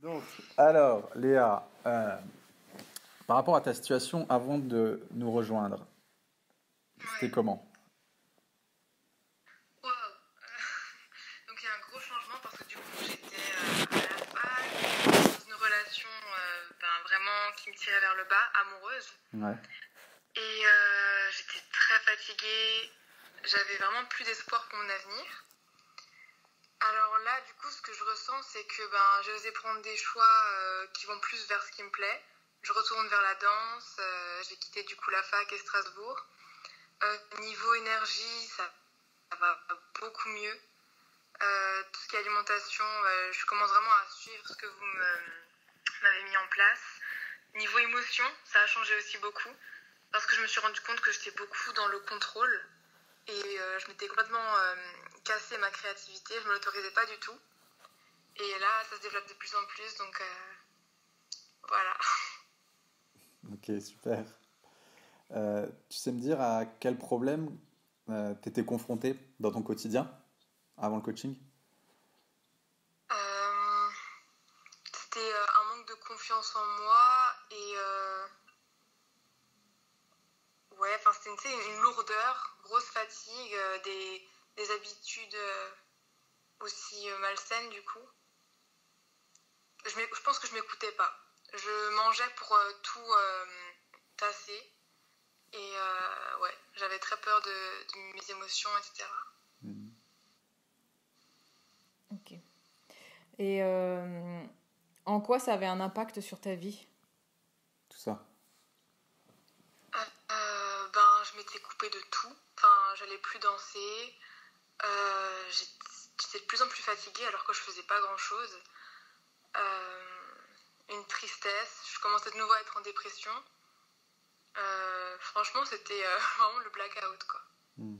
Donc, alors, Léa, par rapport à ta situation avant de nous rejoindre, c'était Ouais. comment? Wow. Donc il y a un gros changement parce que du coup j'étais à la fac, dans une relation vraiment qui me tirait vers le bas, amoureuse. Ouais. Et j'étais très fatiguée, j'avais vraiment plus d'espoir pour mon avenir. Alors là, du coup, ce que je ressens, c'est que j'ai osé prendre des choix qui vont plus vers ce qui me plaît. Je retourne vers la danse, j'ai quitté du coup la fac et Strasbourg. Niveau énergie, ça va beaucoup mieux. Tout ce qui est alimentation, je commence vraiment à suivre ce que m'avez mis en place. Niveau émotion, ça a changé aussi beaucoup parce que je me suis rendu compte que j'étais beaucoup dans le contrôle et je m'étais complètement cassé ma créativité, je me l'autorisais pas du tout. Et là, ça se développe de plus en plus, donc voilà. Ok, super. Tu sais me dire à quel problème t'étais confronté dans ton quotidien avant le coaching? Euh, C'était un manque de confiance en moi et ouais, enfin c'était une lourdeur, grosse fatigue, des habitudes aussi malsaines du coup. Je pense que je m'écoutais pas. Je mangeais pour tout tasser et ouais, j'avais très peur de mes émotions, etc. Hmm. Ok. Et en quoi ça avait un impact sur ta vie? Tout ça. Je m'étais coupée de tout. Enfin, j'allais plus danser. J'étais de plus en plus fatiguée alors que je faisais pas grand chose. Une tristesse. Je commençais de nouveau à être en dépression. Franchement, c'était vraiment le blackout, quoi. Hmm.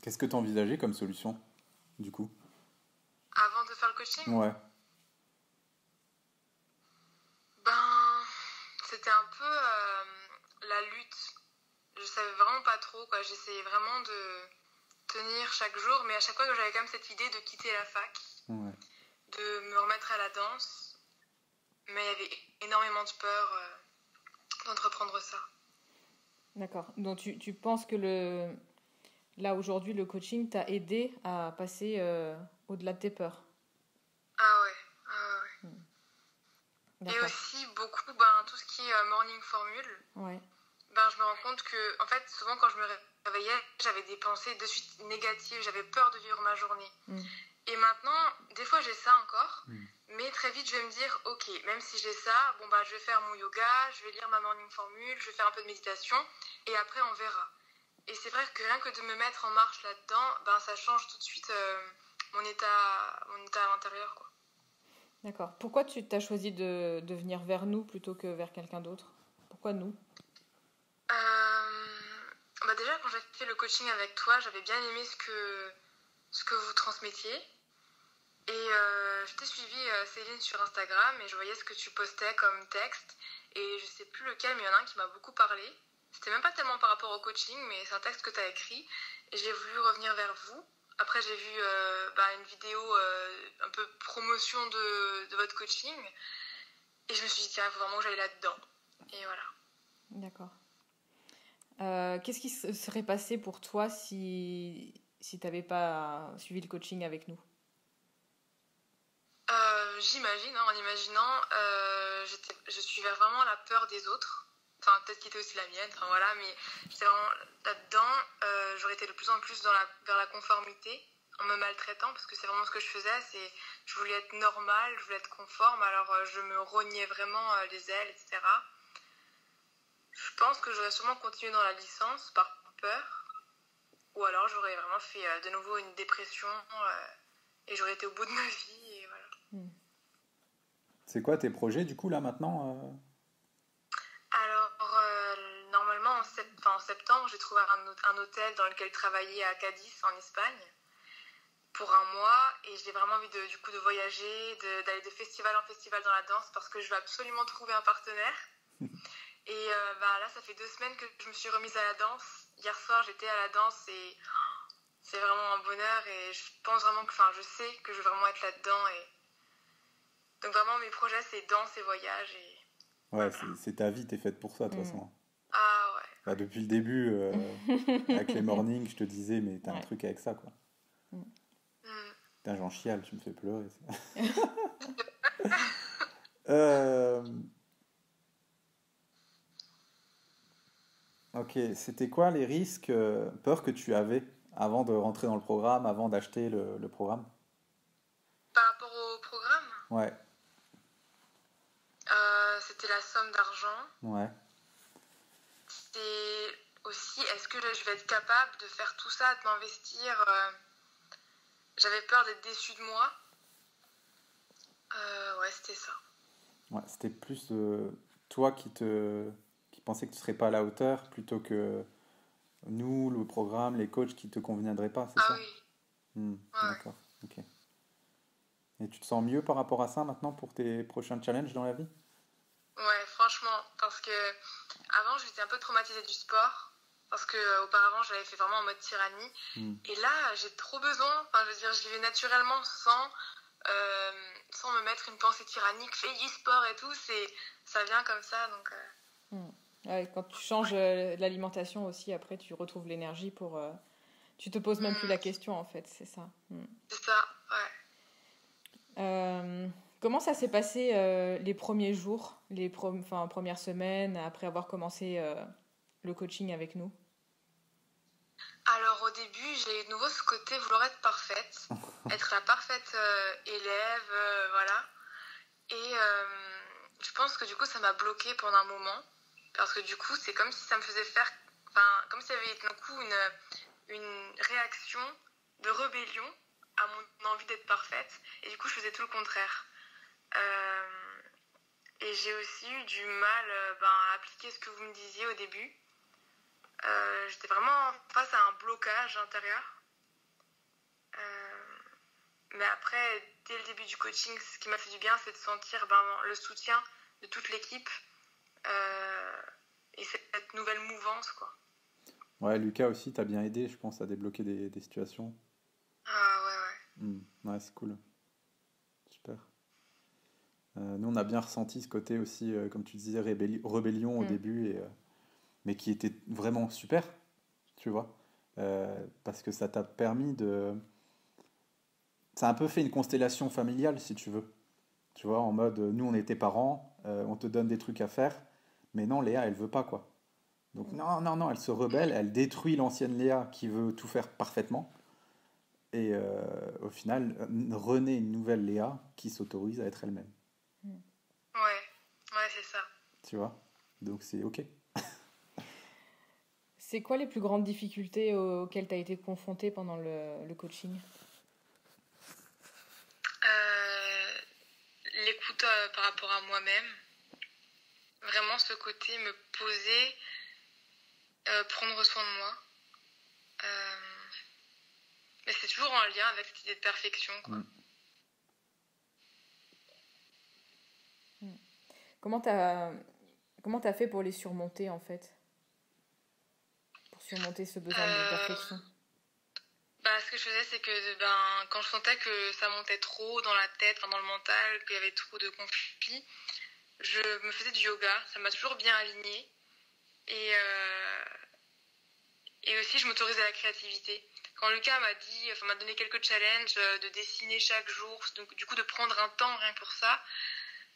Qu'est-ce que tu envisageais comme solution, du coup? Avant de faire le coaching, Ouais. ben, c'était un peu la lutte. Je savais vraiment pas trop, quoi. J'essayais vraiment de tenir chaque jour, mais à chaque fois que j'avais quand même cette idée de quitter la fac, Ouais. de me remettre à la danse, mais il y avait énormément de peur d'entreprendre ça. D'accord. Donc tu penses que là aujourd'hui le coaching t'a aidé à passer au-delà de tes peurs. Ah ouais, ah ouais. Et D'accord. aussi beaucoup, tout ce qui est morning formule, Ouais. je me rends compte que, en fait, souvent quand je me réveillais, j'avais des pensées de suite négatives, j'avais peur de vivre ma journée. Mm. Et maintenant, des fois j'ai ça encore, Hmm. mais très vite je vais me dire, ok, même si j'ai ça, je vais faire mon yoga, je vais lire ma morning formule, je vais faire un peu de méditation, et après on verra. Et c'est vrai que rien que de me mettre en marche là-dedans, ça change tout de suite mon état à l'intérieur, quoi. D'accord. Pourquoi tu t'as choisi de venir vers nous plutôt que vers quelqu'un d'autre? Pourquoi nous? Déjà, quand j'ai fait le coaching avec toi, j'avais bien aimé ce que vous transmettiez. Et je t'ai suivi, Céline, sur Instagram et je voyais ce que tu postais comme texte. Et je sais plus lequel, mais il y en a un qui m'a beaucoup parlé. C'était même pas tellement par rapport au coaching, mais c'est un texte que tu as écrit. Et j'ai voulu revenir vers vous. Après, j'ai vu une vidéo un peu promotion de votre coaching. Et je me suis dit, tiens, il faut vraiment que j'aille là-dedans. Et voilà. D'accord. Qu'est-ce qui se serait passé pour toi si t'avais pas suivi le coaching avec nous? J'imagine, hein, en imaginant, je suivais vraiment la peur des autres. Enfin, peut-être qu'il était aussi la mienne, enfin voilà, mais j'étais vraiment là-dedans. J'aurais été de plus en plus vers la conformité, en me maltraitant, parce que c'est vraiment ce que je faisais. Je voulais être normale, je voulais être conforme, alors je me rognais vraiment les ailes, etc. Je pense que j'aurais sûrement continué dans la licence par peur, ou alors j'aurais vraiment fait de nouveau une dépression et j'aurais été au bout de ma vie, et voilà. Hmm. C'est quoi tes projets, du coup, là, maintenant? Alors, normalement, en septembre, j'ai trouvé un hôtel dans lequel travailler à Cadiz, en Espagne, pour un mois. Et j'ai vraiment envie du coup, de voyager, d'aller de festival en festival dans la danse, parce que je veux absolument trouver un partenaire. Et là, ça fait 2 semaines que je me suis remise à la danse. Hier soir, j'étais à la danse et c'est vraiment un bonheur et je pense vraiment que, enfin, je sais que je vais vraiment être là-dedans. Et donc vraiment, mes projets, c'est danse et voyage. Et Ouais, voilà. c'est ta vie, t'es faite pour ça, de toute Mm. façon. Ah ouais. Bah, depuis le début, avec les mornings, je te disais, mais t'as un Ouais. truc avec ça, quoi. Mm. Mm. Putain, j'en chiale, tu me fais pleurer. Euh, ok, c'était quoi les risques, peurs que tu avais avant de rentrer dans le programme, avant d'acheter le programme? Par rapport au programme, Ouais, c'était la somme d'argent. ouais. C'est aussi, est-ce que je vais être capable de faire tout ça, de m'investir J'avais peur d'être déçue de moi. Ouais, c'était ça. Ouais, c'était plus toi qui pensais que tu serais pas à la hauteur plutôt que nous, le programme, les coachs qui te conviendraient pas, c'est Ah ça? oui, Hmm, ouais. d'accord, ok. Et tu te sens mieux par rapport à ça maintenant pour tes prochains challenges dans la vie? Ouais, franchement, parce que avant j'étais un peu traumatisée du sport, parce que auparavant j'avais fait vraiment en mode tyrannie, Hmm. et là j'ai trop besoin, enfin je veux dire, j'y vais naturellement euh, sans me mettre une pensée tyrannique, fais du sport et tout, ça vient comme ça, donc Mm. Ouais, quand tu changes l'alimentation aussi, après, tu retrouves l'énergie pour. Tu te poses même plus la question, en fait, c'est ça. Mm. c'est ça, ouais. Euh, Comment ça s'est passé les premiers jours, enfin, premières semaines, après avoir commencé le coaching avec nous? Alors au début, j'ai de nouveau ce côté vouloir être parfaite, être la parfaite élève, voilà. Et je pense que du coup, ça m'a bloquée pendant un moment. Parce que du coup, c'est comme si ça me faisait faire. Enfin, comme s'il y avait d'un coup une réaction de rébellion à mon envie d'être parfaite. Et du coup, je faisais tout le contraire. Euh, et j'ai aussi eu du mal à appliquer ce que vous me disiez au début. J'étais vraiment face à un blocage intérieur. Euh, mais après, dès le début du coaching, ce qui m'a fait du bien, c'est de sentir le soutien de toute l'équipe euh, et cette nouvelle mouvance, quoi. Ouais, Lucas aussi t'a bien aidé, je pense, à débloquer des situations. Ah ouais, ouais. Hmm. Ouais, c'est cool. Super. Nous, on a bien ressenti ce côté aussi, comme tu disais, rébellion au Mm. début, mais qui était vraiment super, tu vois. Parce que ça t'a permis de... Ça a un peu fait une constellation familiale, si tu veux. Tu vois, en mode, nous, on était parents, on te donne des trucs à faire, mais non, Léa, elle veut pas, quoi. Donc, non, non, non, elle se rebelle, elle détruit l'ancienne Léa qui veut tout faire parfaitement, et au final, renaît une nouvelle Léa qui s'autorise à être elle-même. Ouais, ouais, c'est ça. Tu vois? Donc, c'est OK. C'est quoi les plus grandes difficultés auxquelles tu as été confrontée pendant le coaching? L'écoute par rapport à moi-même, vraiment ce côté me poser, prendre soin de moi. Euh, mais c'est toujours en lien avec cette idée de perfection, quoi. Mm. Comment t'as fait pour les surmonter, en fait? Pour surmonter ce besoin de perfection? Ce que je faisais, c'est que quand je sentais que ça montait trop dans la tête, enfin, dans le mental, qu'il y avait trop de conflits, je me faisais du yoga. Ça m'a toujours bien alignée. Et, euh, et aussi, je m'autorisais la créativité. Quand Lucas m'a donné quelques challenges de dessiner chaque jour, donc du coup de prendre un temps rien que pour ça,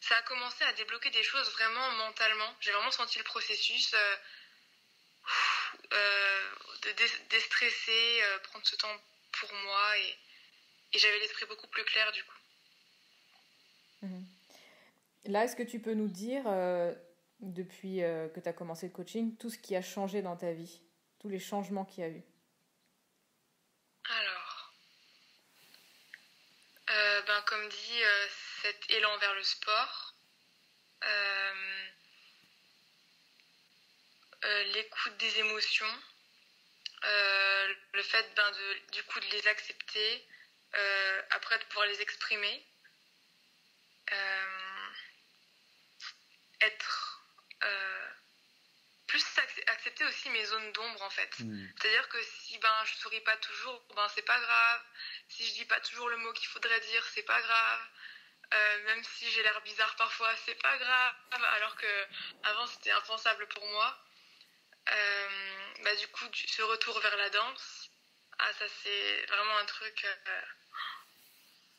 ça a commencé à débloquer des choses vraiment mentalement. J'ai vraiment senti le processus de déstresser, prendre ce temps pour moi et j'avais l'esprit beaucoup plus clair du coup. Mhm. Là, est-ce que tu peux nous dire, depuis que tu as commencé le coaching, tout ce qui a changé dans ta vie? Tous les changements qu'il y a eu? Alors, comme dit, cet élan vers le sport, euh, l'écoute des émotions, le fait du coup de les accepter, après de pouvoir les exprimer, être plus accepter d'accepter aussi mes zones d'ombre en fait. C'est-à-dire que si je souris pas toujours, c'est pas grave. Si je dis pas toujours le mot qu'il faudrait dire, c'est pas grave. Même si j'ai l'air bizarre parfois, c'est pas grave. Alors que avant c'était impensable pour moi. Du coup, ce retour vers la danse, ça c'est vraiment un truc.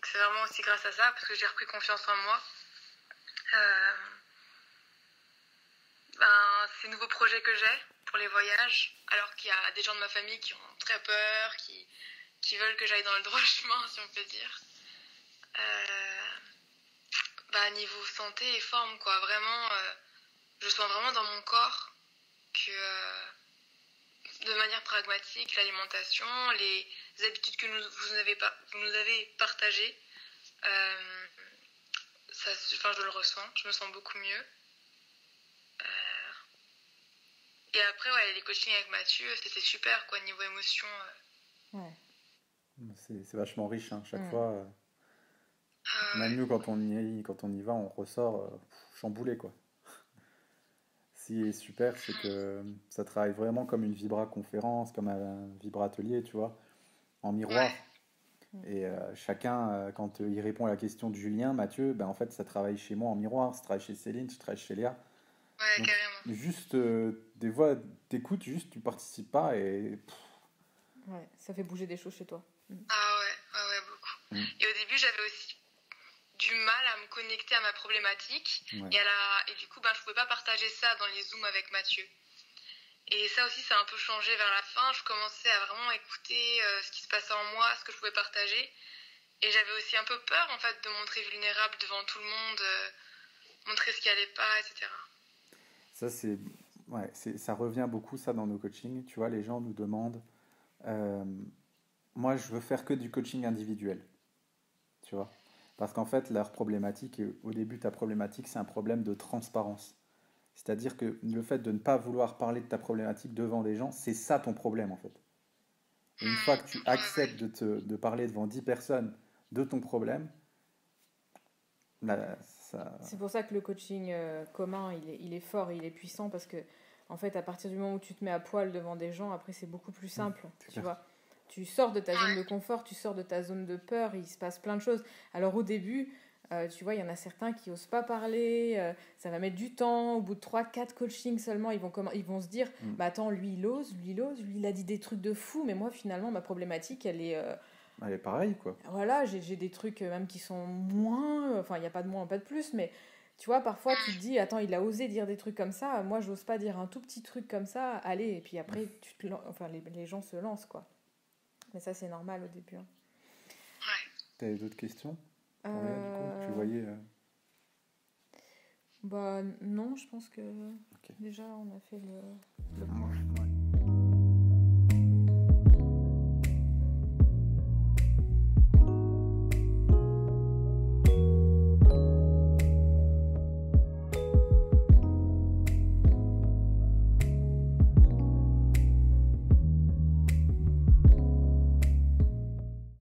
C'est vraiment aussi grâce à ça parce que j'ai repris confiance en moi. Ces nouveaux projets que j'ai pour les voyages, alors qu'il y a des gens de ma famille qui ont très peur, qui veulent que j'aille dans le droit chemin, si on peut dire. Niveau santé et forme, quoi. Vraiment, je sens vraiment dans mon corps que, de manière pragmatique, l'alimentation, les habitudes que vous nous avez partagées, je le ressens, je me sens beaucoup mieux. Et après, les coachings avec Mathieu, c'était super, quoi, niveau émotion. Ouais. C'est vachement riche, hein, chaque fois. Même nous, quand on y va, on ressort chamboulé, quoi. Ce qui est super, c'est que ça travaille vraiment comme une vibra-conférence, comme un vibra-atelier, tu vois, en miroir. Et chacun, quand il répond à la question de Julien, Mathieu, en fait, ça travaille chez moi en miroir, ça travaille chez Céline, ça travaille chez Léa. Ouais, Donc, carrément. juste des voix, t'écoutes, juste tu participes pas et... Ouais, ça fait bouger des choses chez toi. Ah ouais, beaucoup. Et au début, j'avais aussi du mal à me connecter à ma problématique. Et du coup, je pouvais pas partager ça dans les Zooms avec Mathieu. Et ça aussi, ça a un peu changé vers la fin. Je commençais à vraiment écouter ce qui se passait en moi, ce que je pouvais partager. Et j'avais aussi un peu peur, en fait, de montrer vulnérable devant tout le monde, montrer ce qui allait pas, etc. Ça, ça revient beaucoup, ça, dans nos coachings. Tu vois, les gens nous demandent... moi, je veux faire que du coaching individuel. Tu vois? Parce qu'en fait, leur problématique, au début, ta problématique, c'est un problème de transparence. C'est-à-dire que le fait de ne pas vouloir parler de ta problématique devant des gens, c'est ça ton problème, en fait. Et une fois que tu acceptes de parler devant 10 personnes de ton problème, là, ça... C'est pour ça que le coaching commun, il est fort, il est puissant, parce que, en fait, à partir du moment où tu te mets à poil devant des gens, après, c'est beaucoup plus simple, tu vois. Tu sors de ta zone de confort, tu sors de ta zone de peur, il se passe plein de choses. Alors, au début, tu vois, il y en a certains qui n'osent pas parler, ça va mettre du temps, au bout de 3-4 coachings seulement, ils vont se dire, attends, lui il ose, lui il a dit des trucs de fou, mais moi, finalement, ma problématique, elle est pareille, quoi. Voilà, j'ai des trucs même qui sont moins... Enfin, il n'y a pas de moins, pas de plus, mais tu vois, parfois, tu te dis, attends, il a osé dire des trucs comme ça, moi, j'ose pas dire un tout petit truc comme ça, allez, et puis après, les gens se lancent, quoi. Mais ça, c'est normal au début. Hein. T'avais d'autres questions du coup, tu voyais... Non, je pense que déjà, on a fait le